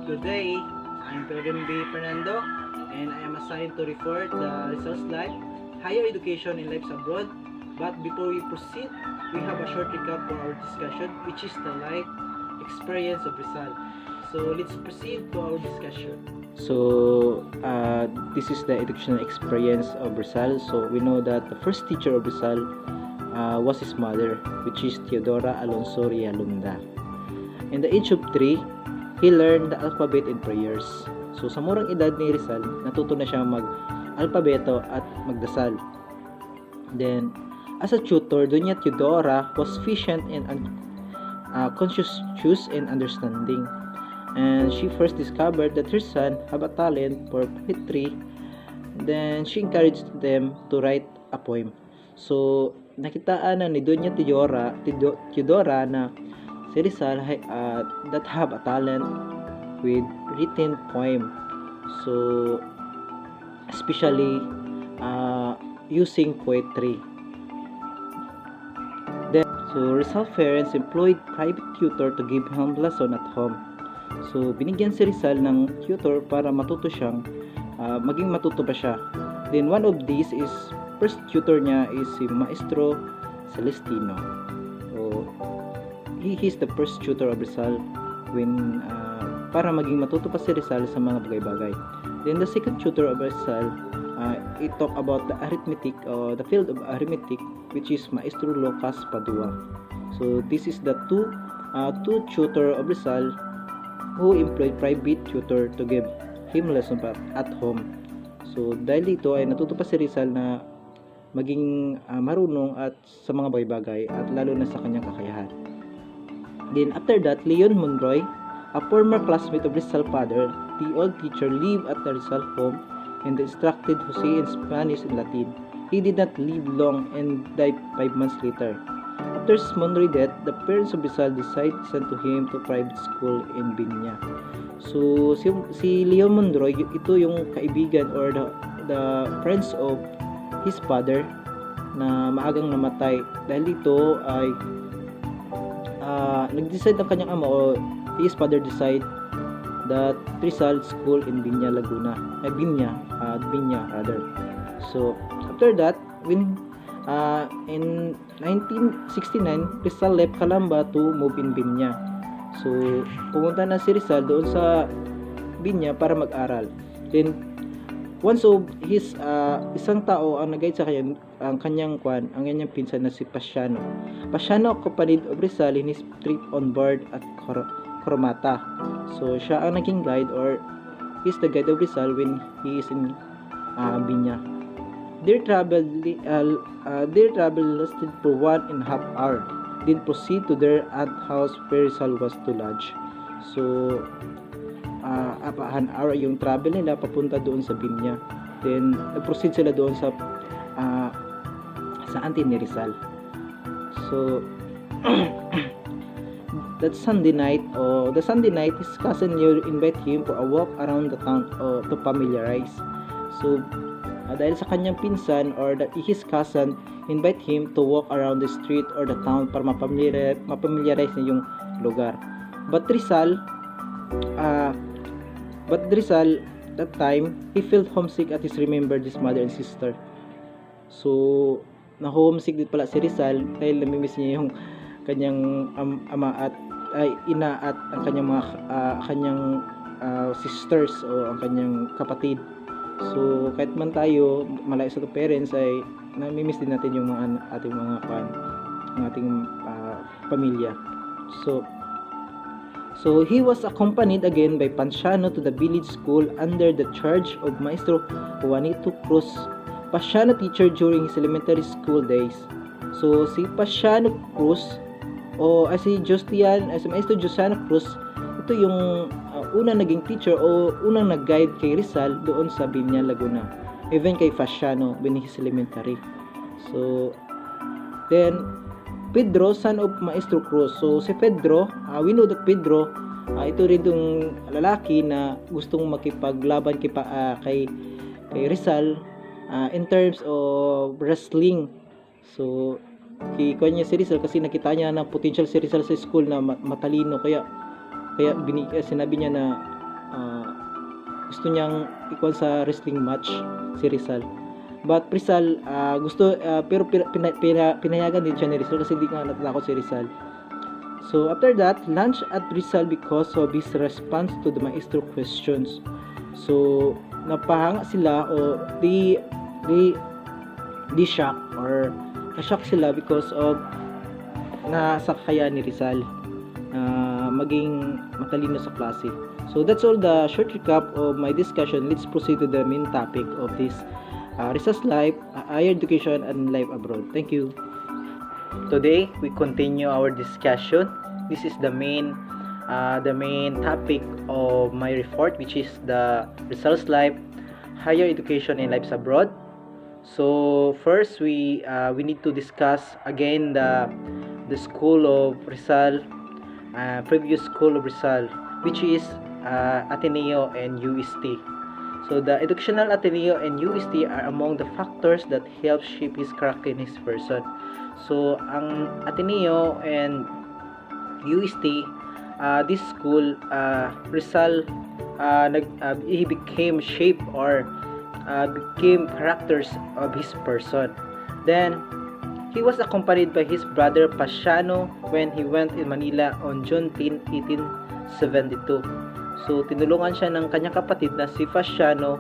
Good day. I'm Pilgrim B. Fernando, and I am assigned to report the results live, higher education in lives abroad. But before we proceed, we have a short recap for our discussion, which is the life experience of Rizal. So let's proceed to our discussion. This is the educational experience of Rizal. So we know that the first teacher of Rizal was his mother, which is Teodora Alonso Realunda. In the age of 3, he learned the alphabet and prayers. So sa murang edad ni Rizal, natuto na siya mag-alpabeto at magdasal. Then, as a tutor, Doña Teodora was efficient and conscientious and understanding. And she first discovered that her son had a talent for poetry. Then she encouraged them to write a poem. So nakitaan na ni Doña Teodora na si Rizal that have a talent with written poem. So especially using poetry. So Rizal parents employed private tutor to give him lesson at home. So binigyan si Rizal ng tutor para matuto siyang maging matuto pa siya. Then one of these is first tutor niya is si Maestro Celestino. So he is the first tutor of Rizal when para maging matuto pa si Rizal sa mga bagay-bagay. Then the second tutor of Rizal it talk about the arithmetic or the field of arithmetic, which is Maestro Lucas Padua. So this is the two tutor of Rizal who employed private tutor to give him lesson at home. So dahil dito ay natuto pa si Rizal na maging marunong at sa mga bagay-bagay at lalo na sa kanyang kakayahan. Then after that, Leon Monroy, a former classmate of Rizal father, the old teacher, lived at the Rizal home and instructed Jose in Spanish and Latin. He did not live long and died 5 months later. After Monroy's death, the parents of Rizal decided to send to him to private school in Binya. So si Leo Monroy, ito yung kaibigan or the friends of his father na maagang namatay. Dahil dito ay nag-decide ang kanyang ama o his father decide that Rizal school in Binya, Laguna. Binya rather. So after that, when in 1969, Rizal left Calamba to move in Binya. So pumunta na si Rizal doon sa Binya para mag-aral. Then once of his isang tao ang nag-guide sa kanya, ang kanyang pinsan na si Pasiano. Pasiano accompanied of Rizal in his trip on board at Cromata. So siya ang naging guide or is the guide of Rizal when he is in Binya. Their travel lasted for 1.5 hours. Then proceed to their aunt house where Rizal was to lodge. So an hour yung travel nila papunta doon sa Binya. Then nag-proceed sila doon sa auntie ni Rizal. So that Sunday night, his cousin Leo invite him for a walk around the town to familiarize. So dahil sa kanyang pinsan or his cousin invite him to walk around the street or the town para mapamiliarize niya yung lugar. But Rizal that time he felt homesick at his remembered his mother and sister. So na homesick din pala si Rizal dahil namimiss niya yung kanyang ama at ina at ang kanyang mga sisters o ang kanyang kapatid. So kahit man tayo malayo sa parents ay namimiss din natin yung mga ating pamilya. So he was accompanied again by Pasiano to the village school under the charge of Maestro Juanito Cruz, Pasiano teacher during his elementary school days. So si Pasiano Cruz o si Maestro Josiano Cruz, ito yung unang naging teacher o unang nag-guide kay Rizal doon sa Binya, Laguna, even kay Pasiano when he's elementary. So then Pedro, son of Maestro Cruz. So si Pedro, we know that Pedro ito rin yung lalaki na gustong makipaglaban kay Rizal in terms of wrestling. So kikuha niya si Rizal kasi nakita niya na potential si Rizal sa school na matalino, kaya sinabi niya na gusto niyang ikuan sa wrestling match si Rizal. But Rizal gusto pero pinayagan din siya ni Rizal kasi hindi nga natatakot si Rizal. So after that, lunch at Rizal because of his response to the maestro questions. So napahanga sila o di shock or na-shock sila because of nasa kaya ni Rizal maging matalino sa klase. So that's all the short recap of my discussion. Let's proceed to the main topic of this Rizal's life, higher education and life abroad. Thank you. Today we continue our discussion. This is the main topic of my report, which is the Rizal's life, higher education and lives abroad. So first we need to discuss again the school of Rizal, previous school of Rizal, which is Ateneo and UST. So the educational Ateneo and UST are among the factors that help shape his character and his person. So ang Ateneo and UST, this school, Rizal, he became shape or became characters of his person. Then he was accompanied by his brother Pasiano when he went in Manila on June 10, 1872. So tinulungan siya ng kanyang kapatid na si Pasiano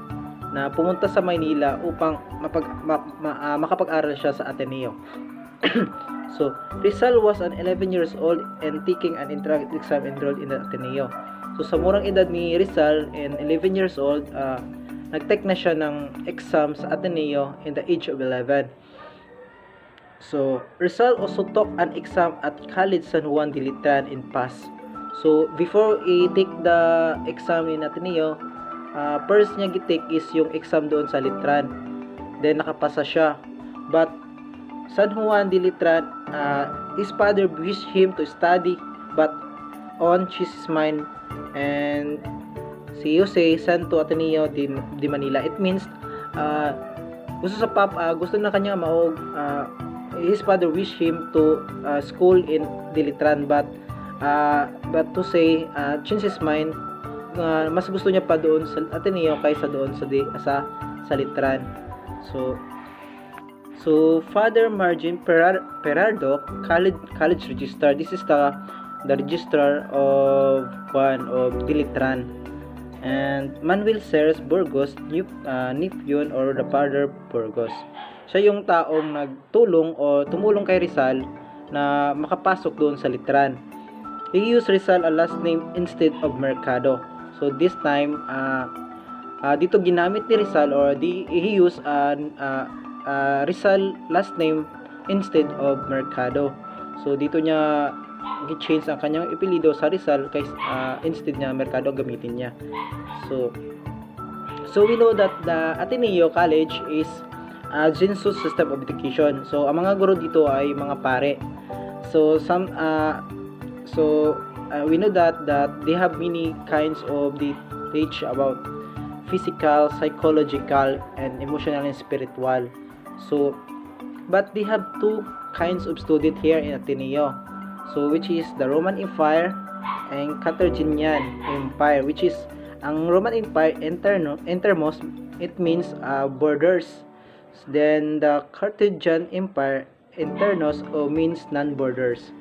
na pumunta sa Manila upang makapag-aral siya sa Ateneo. So Rizal was an 11 years old and taking an entrance exam enrolled in the Ateneo. So sa murang edad ni Rizal and 11 years old, nag-take na siya ng exam sa Ateneo in the age of 11. So Rizal also took an exam at College San Juan de Letran in Paz. So before he take the exam in Ateneo, first niya gi-take is yung exam doon sa Letran. Then nakapasa siya. But San Juan de Letran, his father wished him to study, but on his mind and si Jose Santo Ateneo de Manila. It means gusto na kanya maog, his father wished him to school in Dilitran, but to say change his mind, mas gusto niya pa doon sa Ateneo kaysa doon sa Litran. So Father Margin Perardo, college registrar. This is the registrar of Dilitran. And Manuel Ceres Burgos, Nipyon or the Father Burgos. Siya yung taong nagtulong o tumulong kay Rizal na makapasok doon sa Litran. He used Rizal a last name instead of Mercado. So this time, dito ginamit ni Rizal or he used Rizal last name instead of Mercado. So dito niya i-change ang kanyang apelyido sa Rizal kay instead niya Mercado gamitin niya. So we know that the Ateneo College is a Jinsu system of education. So ang mga guro dito ay mga pare. So we know that they have many kinds of the teach about physical, psychological, and emotional and spiritual. So but they have two kinds of student here in Ateneo. So which is the Roman Empire and Carthaginian Empire, which is ang Roman Empire intermost, it means borders. Then the Carthaginian Empire internos means non-borders.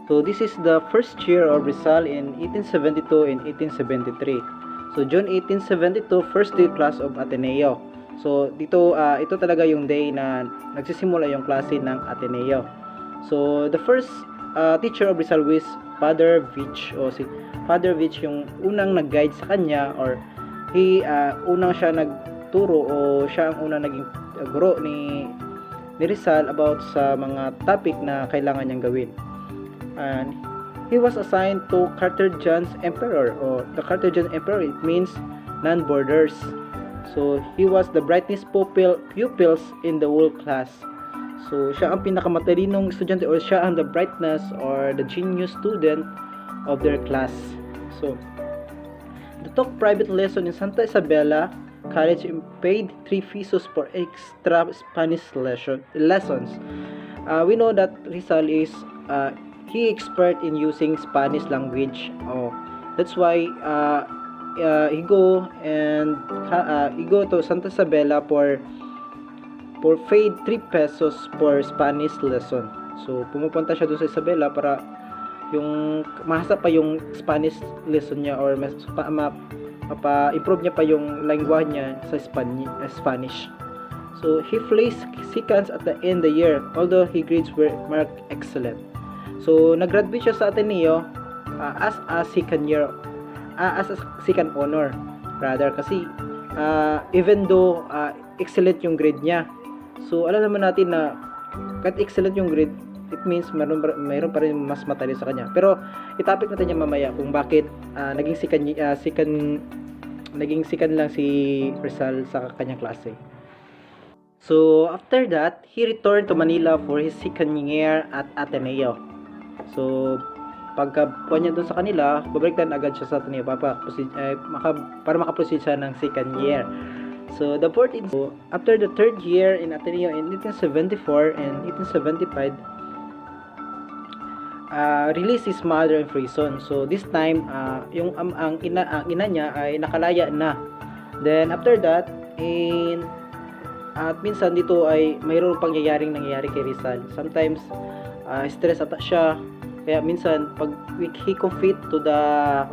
So this is the first year of Rizal in 1872 and 1873. So June 1872, first day class of Ateneo. So dito ito talaga yung day na nagsisimula yung klase ng Ateneo. So the first teacher of Rizal was Father Vich, o si Father Vich yung unang nag-guide sa kanya, or unang siya nagturo o siya ang unang naging guro ni Rizal about sa mga topic na kailangan niyang gawin. And he was assigned to Carthaginian Emperor, or the Carthaginian Emperor, it means non-borders. So he was the brightest pupils in the whole class. So siya ang pinakamatalinong estudyante, or siya ang the brightness or the genius student of their class. So they took private lesson in Santa Isabela College and paid 3 pesos for extra Spanish lessons. We know that Rizal is he expert in using Spanish language. That's why he go to Santa Isabela for paid 3 pesos for Spanish lesson. So pumupunta siya doon sa Isabela para yung mahasa pa yung Spanish lesson niya, or mapa-improve niya pa yung language niya sa Spanish. So he placed second at the end of the year, although his grades were marked excellent. So nag-graduate siya sa Ateneo as a second honor rather, kasi even though excellent yung grade niya. So alam naman natin na kahit excellent yung grade, it means mayroon pa rin mas matalino sa kanya. Pero itapik natin niya mamaya kung bakit naging second lang si Rizal sa kanyang klase. So after that, he returned to Manila for his second year at Ateneo. So pagkapuan niya doon sa kanila, babalikan agad siya sa Ateneo para makaproceed siya ng second year. So the after the third year in Ateneo in 1874 and 1875, released his mother in prison. So this time ang ina niya ay nakalaya na. Then after that, at minsan dito ay mayroong nangyayari kay Rizal. Sometimes stress ata siya, kaya minsan pag he compete to the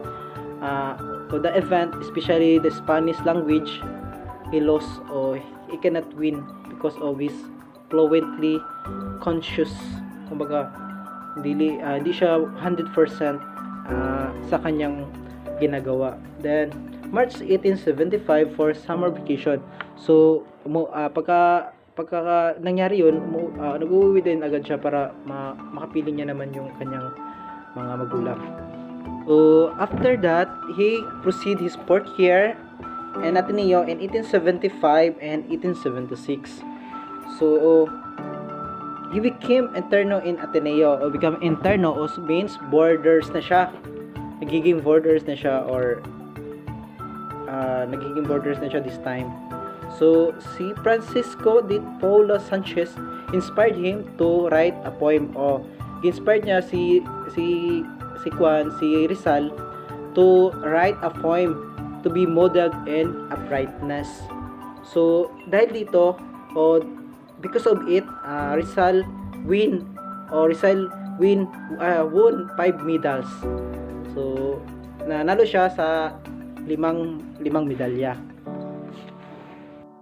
event, especially the Spanish language, he lost or he cannot win because of his fluently conscious. Kumbaga hindi siya 100% sa kanyang ginagawa. Then March 1875 for summer vacation. So pagka nangyari yun, nag-uwi din agad siya para makapiling niya naman yung kanyang mga magulang. So after that, he proceed his fourth year in Ateneo in 1875 and 1876. So he became interno in Ateneo, or become interno also means borders na siya. Nagiging borders na siya this time. So si Francisco de Paula Sanchez inspired him to write a poem, o inspired niya si Rizal to write a poem to be modeled in uprightness. So dahil dito, because of it, Rizal won 5 medals. So nanalo siya sa limang medalya.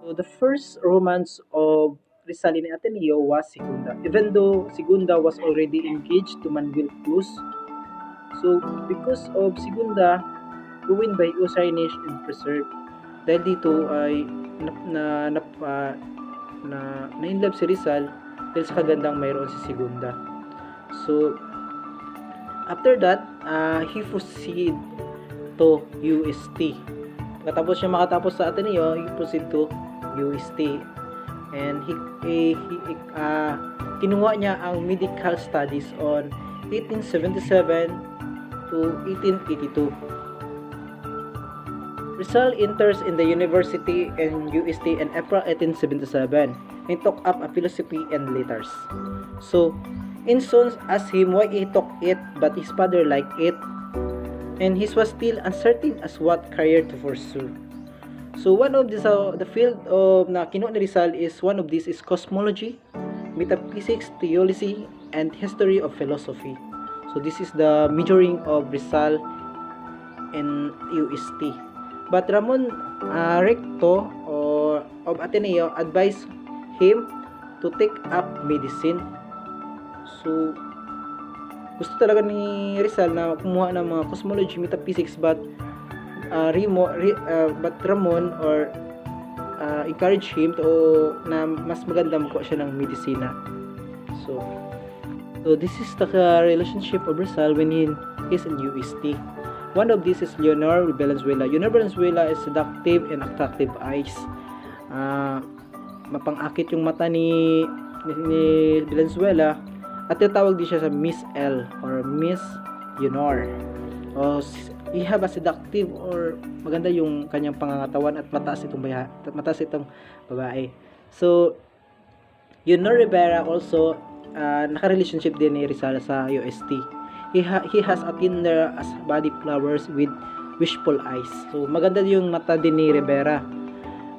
So the first romance of Rizal in Ateneo was Segunda, even though Segunda was already engaged to Manuel Cruz. So because of Segunda, ruined by Usarinesh and preserved. Dahil dito ay na-inlove si Rizal dahil sa kagandang mayroon si Segunda. So after that, he proceed to UST. Pagkatapos siya makatapos sa Ateneo, he proceed to UST, and kinuha niya ang medical studies on 1877 to 1882. Rizal enters in the university in UST in April 1877 and took up a philosophy and letters. So in soon asked him why he took it, but his father liked it, and he was still uncertain as what career to pursue. So one of this, the field of na kinuha ni Rizal is, one of these is cosmology, metaphysics, theology, and history of philosophy. So this is the majoring of Rizal in UST. But Ramon Recto of Ateneo advised him to take up medicine. So gusto talaga ni Rizal na kumuha ng mga cosmology, metaphysics, but Ramon encouraged him to na mas maganda magkuha siya ng medisina. So this is the relationship of Rizal when he is in UST. One of these is Leonor Valenzuela. Leonor Valenzuela is seductive and attractive eyes. Mapang-akit yung mata ni Valenzuela, at tinatawag din siya sa Miss L or Miss Leonor. He have a seductive, or maganda yung kanyang pangangatawan, at mataas itong babae. So Leonor Rivera also naka-relationship din ni Rizal sa UST. He has a tender as body flowers with wishful eyes. So maganda yung mata din ni Rivera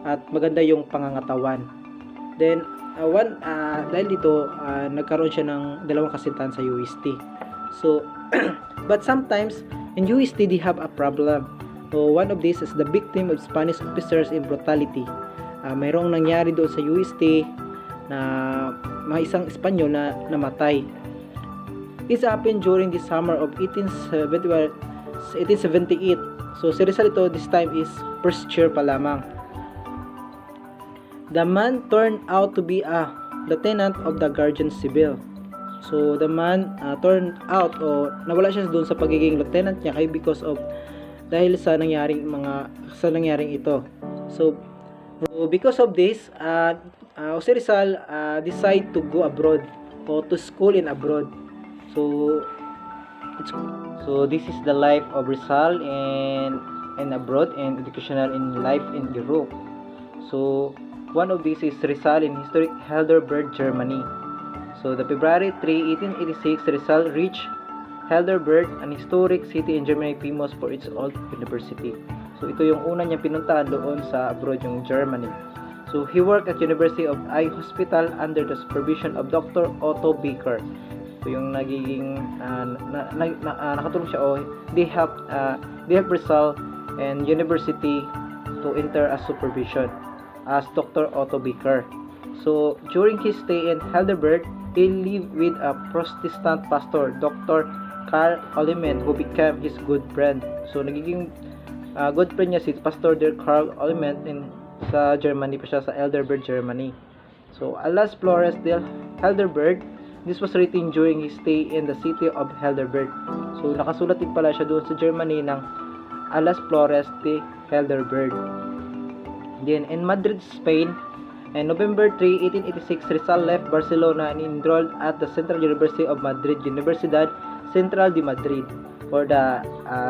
at maganda yung pangangatawan. Then dahil dito nagkaroon siya ng dalawang kasintahan sa UST. So but sometimes in UST they have a problem. So one of these is the victim of Spanish officers in brutality. Mayroong nangyari doon sa UST na mga isang Espanyol na namatay. This happened during the summer of 1878. So si Rizal ito this time is first year pa lamang. The man turned out to be a lieutenant of the Guardia Civil. So the man turned out o nawala siya doon sa pagiging lieutenant niya kay because of dahil sa nangyaring ito. So because of this, Jose Rizal decide to go abroad or to school in abroad. So this is the life of Rizal and abroad and educational in life in Europe. So one of these is Rizal in historic Heidelberg, Germany. So the February 3, 1886, Rizal reached Heidelberg, an historic city in Germany famous for its old university. So ito yung una niya pinuntahan doon sa abroad, yung Germany. So he worked at University of Eye Hospital under the supervision of Dr. Otto Becker. So yung nagiging nakatulong siya they helped Rizal and university to enter as supervision as Dr. Otto Becker. So during his stay in Heidelberg, he lived with a Protestant pastor, Dr. Karl Olimen, who became his good friend. So nagiging good friend niya si Pastor Karl Olimen sa Germany pa siya, sa Heidelberg, Germany. So Alas Flores de Heidelberg, this was written during his stay in the city of Heidelberg. So nakasulat din pala siya doon sa Germany ng Alas Flores de Heidelberg. Then in Madrid, Spain, and November 3, 1886, Rizal left Barcelona and enrolled at the Central University of Madrid, Universidad Central de Madrid, for the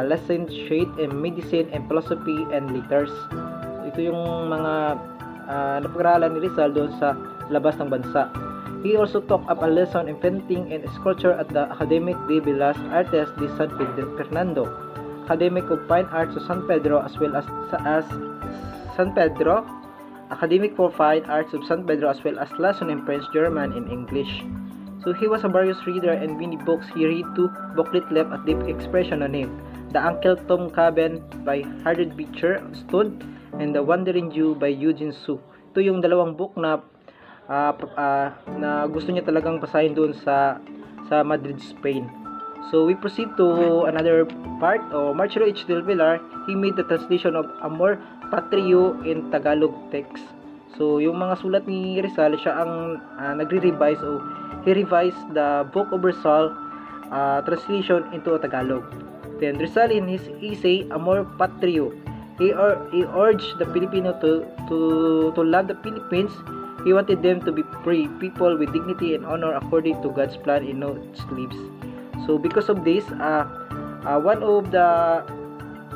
licentiate in medicine and philosophy and letters. So, ito yung mga napag-aralan ni Rizal doon sa labas ng bansa. He also took up a lesson in painting and sculpture at the Academic de Bellas Artes de San Fernando, Academic of Fine Arts of San Pedro, as well as San Pedro, Academic for Fine Arts of San Pedro, as well as lesson in French, German, and English. So he was a various reader, and many books he read to booklet left a deep expression on him. The Uncle Tom Cabin by Harold Beecher Stood and The Wandering Jew by Eugene Sue. Ito yung dalawang book na na gusto niya talagang basahin doon sa Madrid, Spain. So we proceed to another part. Marcelo H. Del Villar, he made the translation of Amor Patrio in Tagalog text. So yung mga sulat ni Rizal, siya ang nagre-revise o he revised the book of Rizal translation into Tagalog. Then Rizal in his essay Amor Patrio, he urged the Filipino to love the Philippines. He wanted them to be free people with dignity and honor according to God's plan in no slaves. So because of this, one of the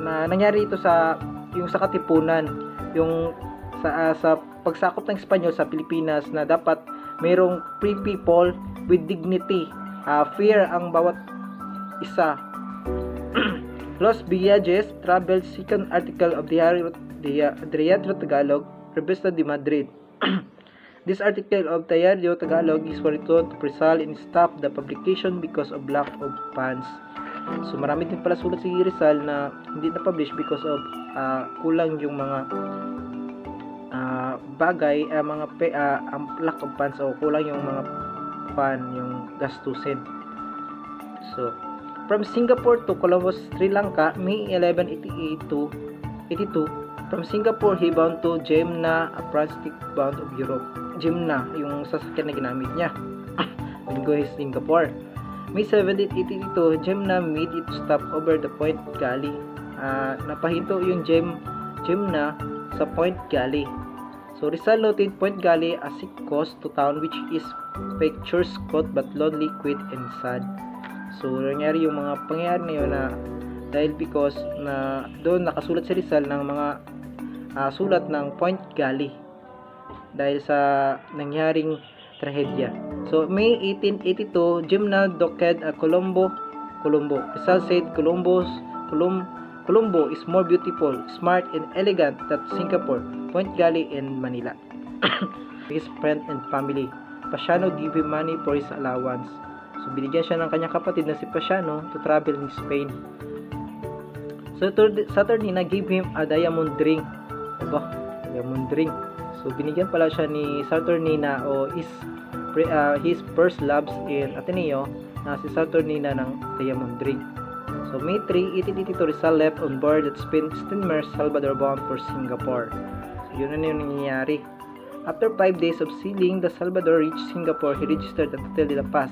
nangyari ito sa katipunan, yung sa pagsakop ng Espanyol sa Pilipinas, na dapat mayroong free people with dignity, fair ang bawat isa. Los Villages Travel, second article of the Diario Tagalog, Revista de Madrid. This article of Diario Tagalog is returned to Rizal and stopped the publication because of lack of funds. So marami din pala sulat si Rizal na hindi na-publish because of kulang yung mga bagay, lack of funds, o kulang yung mga yung gastusin. So from Singapore to Colombo, Sri Lanka, May 11, 1882. From Singapore, he bound to Jemna, a transit bound of Europe. Jemna, yung sasakyan na ginamit niya. When going to Singapore. May 17, 1882, Jemna made it stop over the Point Gali. Napahinto yung Jemna sa Point Gali. So Rizal noted Point Gali as it cost to town, which is picturesque but lonely, quiet, and sad. So nangyari yung mga pangyayari na yun na dahil because na doon nakasulat si Rizal ng mga sulat ng Point Gali dahil sa nangyaring trahedya. So May 1882, Jemna docked at Colombo Colombo. Rizal said Colombo is more beautiful, smart, and elegant than Singapore, Point Gali, and Manila. His friend and family. Pasiano give him money for his allowance. So, binigyan siya ng kanyang kapatid na si Pasiano to travel in Spain. So, Saturnina gave him a diamond ring. Aba, diamond ring. So, binigyan pala siya ni Saturnina o his first loves in Ateneo na si Saturnina ng diamond ring. So, May 3, 1882, Rizal left on board at steamer Salvador bound for Singapore. So, yun na yung nangyayari. After 5 days of sailing, the Salvador reached Singapore. He registered at Hotel de la Paz.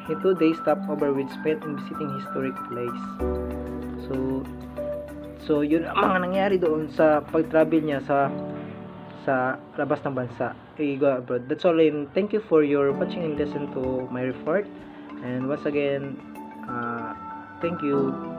In 2 days stopover with spent in visiting historic place. So yun ang mga nangyari doon sa pag-travel niya sa labas ng bansa. Go abroad. That's all, and thank you for your watching and listen to my report. And once again, thank you.